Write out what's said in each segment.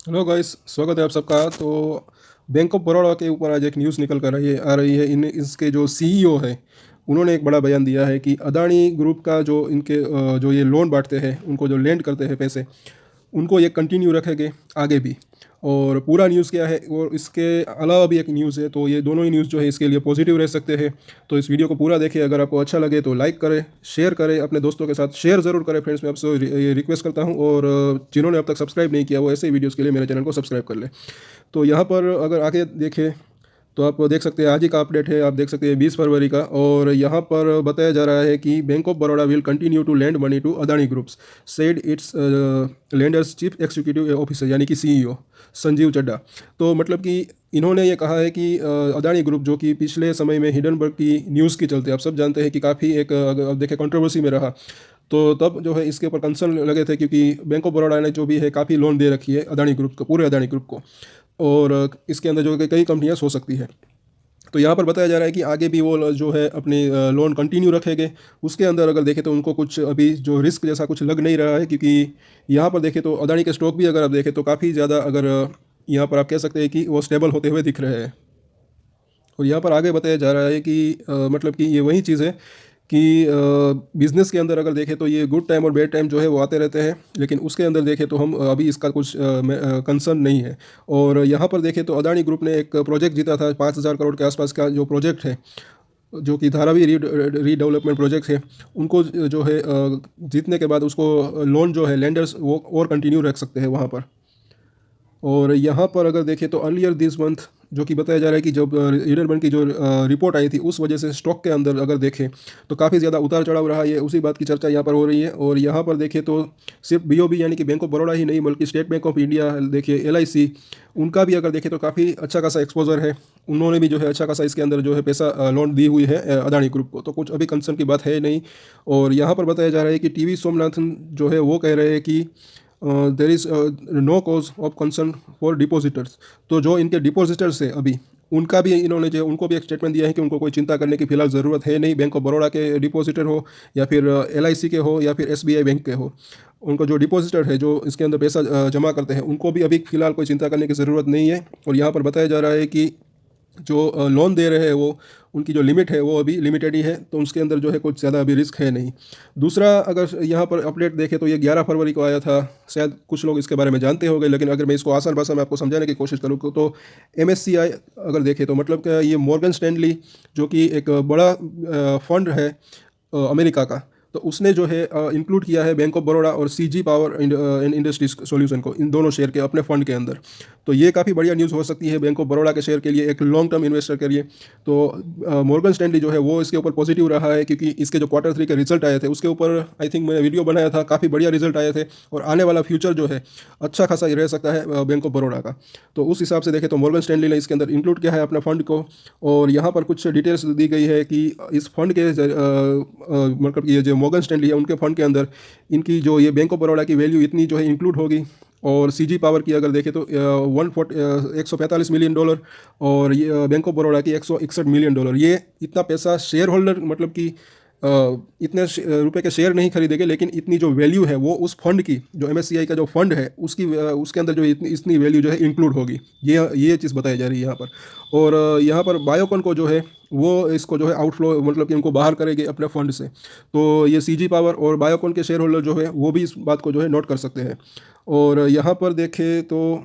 Hello guys, स्वागत है आप सबका। तो बैंक ऑफ बड़ौदा के ऊपर आज एक न्यूज़ निकल कर आ रही है। इन इसके जो सीईओ है, उन्होंने एक बड़ा बयान दिया है कि अदानी ग्रुप का जो जो ये लोन बांटते हैं, उनको जो लेंड करते हैं पैसे, उनको ये कंटिन्यू रखेंगे आगे भी। और पूरा न्यूज़ क्या है, और इसके अलावा भी एक न्यूज़ है, तो ये दोनों ही न्यूज़ जो है इसके लिए पॉजिटिव रह सकते हैं। तो इस वीडियो को पूरा देखें। अगर आपको अच्छा लगे तो लाइक करें, शेयर करें, अपने दोस्तों के साथ शेयर ज़रूर करें। फ्रेंड्स, मैं आपसे ये रिक्वेस्ट करता हूँ। और जिन्होंने अब तक सब्सक्राइब नहीं किया, वो ऐसे ही वीडियोज़ के लिए मेरे चैनल को सब्सक्राइब कर लें। तो यहाँ पर अगर आगे देखें तो आप देख सकते हैं, आज ही का अपडेट है, आप देख सकते हैं 20 फरवरी का। और यहाँ पर बताया जा रहा है कि Bank of Baroda will continue to lend money to Adani groups, said its lenders chief executive officer यानी कि सीईओ संजीव चड्ढा। तो मतलब कि इन्होंने ये कहा है कि अदानी ग्रुप जो कि पिछले समय में हिडनबर्ग की न्यूज़ के चलते, आप सब जानते हैं कि काफ़ी एक अगर आप देखें कंट्रोवर्सी में रहा। तो तब जो है इसके ऊपर कंसर्न लगे थे, क्योंकि बैंक ऑफ बड़ौदा ने जो भी है काफ़ी लोन दे रखी है अदानी ग्रुप को, पूरे अदानी ग्रुप को। और इसके अंदर जो कि कई कंपनियां हो सकती है। तो यहाँ पर बताया जा रहा है कि आगे भी वो जो है अपनी लोन कंटिन्यू रखेंगे। उसके अंदर अगर देखें तो उनको कुछ अभी जो रिस्क जैसा कुछ लग नहीं रहा है, क्योंकि यहाँ पर देखें तो अदानी के स्टॉक भी अगर आप देखें तो काफ़ी ज़्यादा, अगर यहाँ पर आप कह सकते हैं कि वो स्टेबल होते हुए दिख रहे हैं। और यहाँ पर आगे बताया जा रहा है कि मतलब कि ये वही चीज़ है कि बिज़नेस के अंदर अगर देखें तो ये गुड टाइम और बैड टाइम जो है वो आते रहते हैं, लेकिन उसके अंदर देखें तो हम अभी इसका कुछ कंसर्न नहीं है। और यहाँ पर देखें तो अदानी ग्रुप ने एक प्रोजेक्ट जीता था 5,000 करोड़ के आसपास का जो प्रोजेक्ट है, जो कि धारावी रीडेवलपमेंट प्रोजेक्ट है। उनको जो है जीतने के बाद उसको लोन जो है लेंडर्स वो और कंटिन्यू रख सकते हैं वहाँ पर। और यहाँ पर अगर देखें तो अर्लियर दिस मंथ, जो कि बताया जा रहा है कि जब ईडन की जो रिपोर्ट आई थी, उस वजह से स्टॉक के अंदर अगर देखें तो काफ़ी ज़्यादा उतार चढ़ाव रहा है। उसी बात की चर्चा यहाँ पर हो रही है। और यहाँ पर देखें तो सिर्फ बीओबी यानी कि बैंक ऑफ बड़ौदा ही नहीं, बल्कि स्टेट बैंक ऑफ इंडिया देखिए, एलआईसी, उनका भी अगर देखें तो काफ़ी अच्छा खासा एक्सपोजर है। उन्होंने भी जो है अच्छा खासा इसके अंदर जो है पैसा लोन दी हुई है अदानी ग्रुप को। तो कुछ अभी कंसर्न की बात है नहीं। और यहाँ पर बताया जा रहा है कि टीवी सोमनाथन जो है वो कह रहे हैं कि there is no cause of concern for depositors. तो जो इनके डिपॉजिटर्स है अभी, उनका भी इन्होंने जो उनको भी एक स्टेटमेंट दिया है कि उनको कोई चिंता करने की फिलहाल ज़रूरत है नहीं। बैंक ऑफ बड़ौदा के डिपॉजिटर हो या फिर एलआईसी के हो या फिर एसबीआई बैंक के हो, उनको जो डिपॉजिटर है जो इसके अंदर पैसा जमा करते हैं, उनको भी अभी फिलहाल कोई चिंता करने की ज़रूरत नहीं है। और यहाँ पर बताया जा रहा है कि जो लोन दे रहे हैं वो, उनकी जो लिमिट है वो अभी लिमिटेड ही है, तो उसके अंदर जो है कुछ ज़्यादा अभी रिस्क है नहीं। दूसरा, अगर यहाँ पर अपडेट देखें तो ये 11 फरवरी को आया था। शायद कुछ लोग इसके बारे में जानते होंगे, लेकिन अगर मैं इसको आसान भाषा में आपको समझाने की कोशिश करूँ तो एमएससीआई अगर देखें तो मतलब कि ये मॉर्गन स्टैनली, जो कि एक बड़ा फंड है अमेरिका का, तो उसने जो है इंक्लूड किया है बैंक ऑफ बड़ौदा और CG power and industries solution को, इन दोनों शेयर के अपने फंड के अंदर। तो ये काफ़ी बढ़िया न्यूज़ हो सकती है बैंक ऑफ बड़ौदा के शेयर के लिए, एक लॉन्ग टर्म इन्वेस्टर के लिए। तो मॉर्गन स्टैनली जो है वो इसके ऊपर पॉजिटिव रहा है, क्योंकि इसके जो Q3 के रिजल्ट आए थे उसके ऊपर आई थिंक मैंने वीडियो बनाया था, काफ़ी बढ़िया रिजल्ट आए थे। और आने वाला फ्यूचर जो है अच्छा खासा रह सकता है बैंक ऑफ बड़ौदा का। तो उस हिसाब से देखें तो मॉर्गन स्टैनली ने इसके अंदर इंक्लूड किया है अपने फंड को। और यहाँ पर कुछ डिटेल्स दी गई है कि इस फंड के मतलब ये जो मॉर्गन स्टैनली है उनके फंड के अंदर इनकी जो ये बैंक ऑफ बड़ौदा की वैल्यू इतनी जो है इंक्लूड होगी। और सीजी पावर की अगर देखें तो 145 मिलियन डॉलर, और ये बैंक ऑफ बड़ौदा की 161 मिलियन डॉलर। ये इतना पैसा शेयर होल्डर मतलब कि इतने रुपए के शेयर नहीं खरीदेंगे, लेकिन इतनी जो वैल्यू है वो उस फंड की, जो एमएससीआई का जो फंड है उसकी उसके अंदर जो इतनी इतनी वैल्यू जो है इंक्लूड होगी। ये चीज़ बताई जा रही है यहाँ पर। और यहाँ पर बायोकॉन को जो है वो इसको जो है आउटफ्लो मतलब कि उनको बाहर करेंगे अपने फंड से। तो ये सीजी पावर और बायोकॉन के शेयर होल्डर जो है वो भी इस बात को जो है नोट कर सकते हैं। और यहाँ पर देखें तो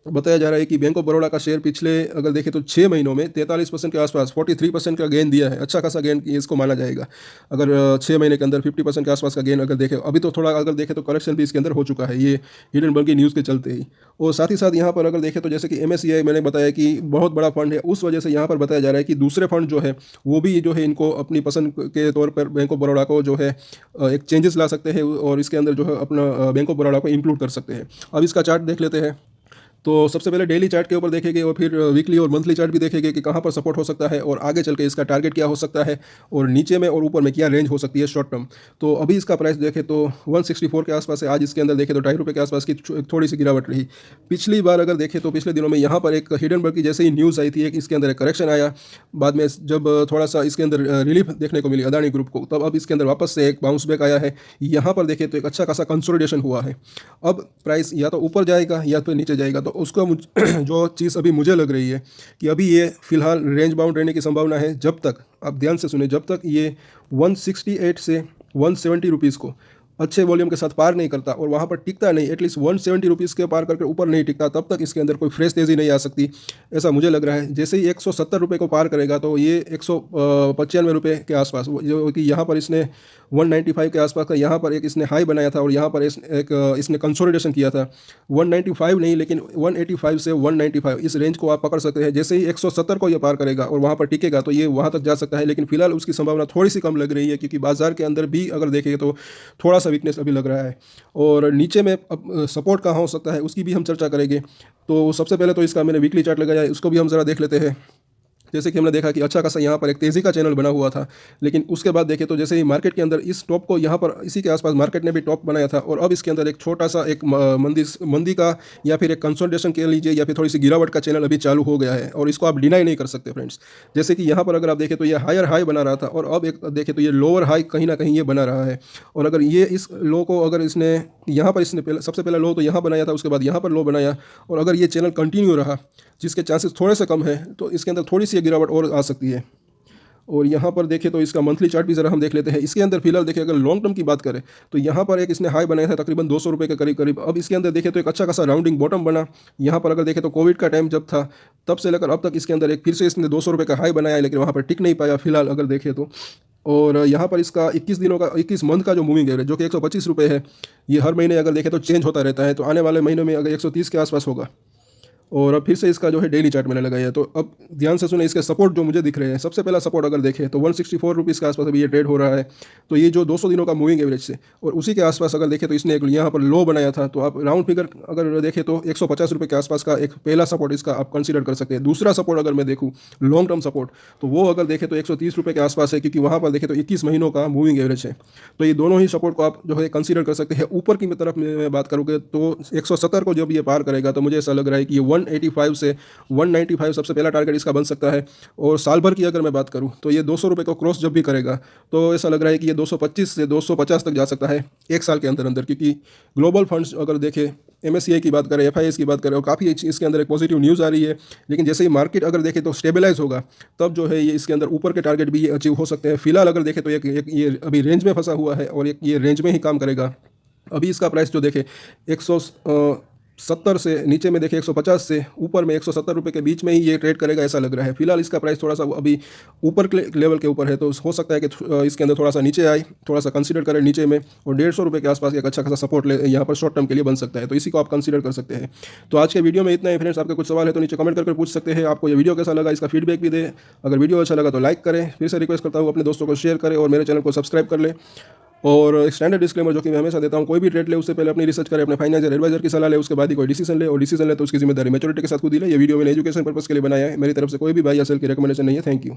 बताया जा रहा है कि बैंक ऑफ बड़ौदा का शेयर पिछले अगर देखें तो 6 महीनों में 43% के आसपास 43% का गेन दिया है। अच्छा खासा गेन इसको माना जाएगा। अगर 6 महीने के अंदर 50% के आसपास का गेन अगर देखें, अभी तो थोड़ा अगर देखें तो करेक्शन भी इसके अंदर हो चुका है, ये हिडनबर्ग की न्यूज़ के चलते ही। और साथ ही साथ यहाँ पर अगर देखें तो जैसे कि एमएससीआई मैंने बताया कि बहुत बड़ा फंड है, उस वजह से यहाँ पर बताया जा रहा है कि दूसरे फंड जो है वो भी जो है इनको अपनी पसंद के तौर पर बैंक ऑफ बड़ौदा को जो है एक चेंजेस ला सकते हैं, और इसके अंदर जो है अपना बैंक ऑफ बड़ौदा को इंक्लूड कर सकते हैं। अब इसका चार्ट देख लेते हैं। तो सबसे पहले डेली चार्ट के ऊपर देखेंगे और फिर वीकली और मंथली चार्ट भी देखेंगे कि कहाँ पर सपोर्ट हो सकता है और आगे चल के इसका टारगेट क्या हो सकता है और नीचे में और ऊपर में क्या रेंज हो सकती है शॉर्ट टर्म। तो अभी इसका प्राइस देखें तो 164 के आसपास है, आज इसके अंदर देखें तो ₹2.5 के आसपास की थोड़ी सी गिरावट रही। पिछली बार अगर देखें तो पिछले दिनों में यहाँ पर एक हिडनबर्ग की जैसे ही न्यूज़ आई थी एक इसके अंदर एक करेक्शन आया, बाद में जब थोड़ा सा इसके अंदर रिलीफ देखने को मिली अदानी ग्रुप को, तब अब इसके अंदर वापस से एक बाउंस बैक आया है। यहाँ पर देखें तो एक अच्छा खासा कंसोलिडेशन हुआ है। अब प्राइस या तो ऊपर जाएगा या तो नीचे जाएगा, तो उसको जो चीज़ अभी मुझे लग रही है कि अभी ये फिलहाल रेंज बाउंड रहने की संभावना है, जब तक आप ध्यान से सुने, जब तक ये 168 से 170 रुपीज़ को अच्छे वॉल्यूम के साथ पार नहीं करता और वहाँ पर टिकता नहीं, एटलीस्ट 170 रुपीज़ के पार करके ऊपर नहीं टिकता, तब तक इसके अंदर कोई फ्रेश तेज़ी नहीं आ सकती, ऐसा मुझे लग रहा है। जैसे ही 170 रुपये को पार करेगा तो ये 195 रुपये के आसपास, जो कि यहाँ पर इसने 195 के आसपास का यहाँ पर एक इसने हाई बनाया था और यहाँ पर इसने कंसोलिडेशन किया था। 195 नहीं लेकिन 185 से 195 इस रेंज को आप पकड़ सकते हैं। जैसे ही 170 को ये पार करेगा और वहाँ पर टिकेगा तो ये वहाँ तक जा सकता है, लेकिन फिलहाल उसकी संभावना थोड़ी सी कम लग रही है, क्योंकि बाजार के अंदर भी अगर देखेंगे तो थोड़ा सा वीकनेस अभी लग रहा है। और नीचे में अब सपोर्ट कहाँ हो सकता है उसकी भी हम चर्चा करेंगे। तो सबसे पहले तो इसका मैंने वीकली चार्ट लगाया है, उसको भी हम ज़रा देख लेते हैं। जैसे कि हमने देखा कि अच्छा खासा यहाँ पर एक तेज़ी का चैनल बना हुआ था, लेकिन उसके बाद देखें तो जैसे ही मार्केट के अंदर इस टॉप को यहाँ पर इसी के आसपास मार्केट ने भी टॉप बनाया था और अब इसके अंदर एक छोटा सा एक मंदी का या फिर एक कंसोलिडेशन कह लीजिए या फिर थोड़ी सी गिरावट का चैनल अभी चालू हो गया है और इसको आप डिनाई नहीं कर सकते फ्रेंड्स। जैसे कि यहाँ पर अगर आप देखें तो ये हायर हाई बना रहा था और अब एक देखें तो ये लोअर हाई कहीं ना कहीं ये बना रहा है। और अगर ये इस लो को अगर इसने यहाँ पर इसने सबसे पहला लो तो यहाँ बनाया था, उसके बाद यहाँ पर लो बनाया, और अगर ये चैनल कंटिन्यू रहा जिसके चांसेस थोड़े से कम है तो इसके अंदर थोड़ी सी गिरावट और आ सकती है। और यहाँ पर देखें तो इसका मंथली चार्ट भी ज़रा हम देख लेते हैं। इसके अंदर फिलहाल देखें अगर लॉन्ग टर्म की बात करें तो यहाँ पर एक इसने हाई बनाया था तकरीबन 200 रुपये के करीब करीब। अब इसके अंदर देखें तो एक अच्छा खासा राउंडिंग बॉटम बना। यहाँ पर अगर देखें तो कोविड का टाइम जब था तब से लेकर अब तक इसके अंदर एक फिर से इसने 200 रुपये का हाई बनाया है, लेकिन वहाँ पर टिक नहीं पाया फिलहाल अगर देखें तो। और यहाँ पर इसका 21 दिनों का 21 मंथ का जो मूविंग एवरेज जो कि 125 रुपये है, ये हर महीने अगर देखें तो चेंज होता रहता है, तो आने वाले महीनों में अगर 130 के आसपास होगा। और अब फिर से इसका जो है डेली चार्ट मैंने लगाया है, तो अब ध्यान से सुने इसके सपोर्ट जो मुझे दिख रहे हैं। सबसे पहला सपोर्ट अगर देखें तो 164 रुपीज़ के आसपास अभी ये ट्रेड हो रहा है, तो ये जो 200 दिनों का मूविंग एवरेज से और उसी के आसपास अगर देखें तो इसने एक यहाँ पर लो बनाया था, तो आप राउंड फिगर अगर देखें तो 150 रुपये के आसपास का एक पहला सपोर्ट इसका आप कंसीडर कर सकते हैं। दूसरा सपोर्ट अगर मैं देखूँ लॉन्ग टर्म सपोर्ट, तो वो अगर देखें तो 130 रुपये के आसपास है, क्योंकि वहाँ पर देखें तो 21 महीनों का मूविंग एवरेज है। तो ये दोनों ही सपोर्ट को आप जो है कंसीडर कर सकते हैं। ऊपर की तरफ मैं बात करूँगा तो 170 को जब ये पार करेगा तो मुझे ऐसा लग रहा है कि ये 185 से 195 सबसे पहला टारगेट इसका बन सकता है। और साल भर की अगर मैं बात करूं तो ये 200 रुपये को क्रॉस जब भी करेगा तो ऐसा लग रहा है कि ये 225 से 250 तक जा सकता है एक साल के अंदर अंदर, क्योंकि ग्लोबल फंड्स अगर देखें, MSCI की बात करें, FIS की बात करें, और काफ़ी इसके अंदर एक पॉजिटिव न्यूज़ आ रही है। लेकिन जैसे ही मार्केट अगर देखें तो स्टेबलाइज होगा तब जो है ये इसके अंदर ऊपर के टारगेट भी ये अचीव हो सकते हैं। फिलहाल अगर देखें तो एक ये अभी रेंज में फंसा हुआ है और एक ये रेंज में ही काम करेगा। अभी इसका प्राइस जो देखें 170 से नीचे में देखें 150 से ऊपर में 170 रुपये के बीच में ही ये ट्रेड करेगा ऐसा लग रहा है। फिलहाल इसका प्राइस थोड़ा सा अभी ऊपर के लेवल के ऊपर है, तो हो सकता है कि इसके अंदर थोड़ा सा नीचे आए, थोड़ा सा कंसीडर करें नीचे में, और 150 रुपये के आसपास एक अच्छा खासा सपोर्ट ले यहाँ पर शॉर्ट टर्म के लिए बन सकता है, तो इसी को आप कंसीडर कर सकते हैं। तो आज के वीडियो में इतना ही फ्रेंड्स। आपके कुछ सवाल है तो नीचे कमेंट करके पूछ सकते हैं। आपको ये वीडियो कैसा लगा इसका फीडबैक भी दे। अगर वीडियो अच्छा लगा तो लाइक करें, फिर से रिक्वेस्ट करता हूँ अपने दोस्तों को शेयर करें और मेरे चैनल को सब्सक्राइब कर लें। और एक स्टैंडर्ड डिस्क्लेमर जो कि मैं हमेशा देता हूँ, कोई भी ट्रेड ले उससे पहले अपनी रिसर्च करे, अपने फाइनेंशियल एडवाइजर की सलाह ले, उसके बाद ही कोई डिसीजन ले, और डिसीजन ले तो उसकी जिम्मेदारी मैच्योरिटी के साथ खुद ही ले। ये वीडियो मैंने एजुकेशन पर्पस के लिए बनाया है, मेरी तरफ से कोई भी बाय या सेल की रिकमेंडेशन नहीं है। Thank you.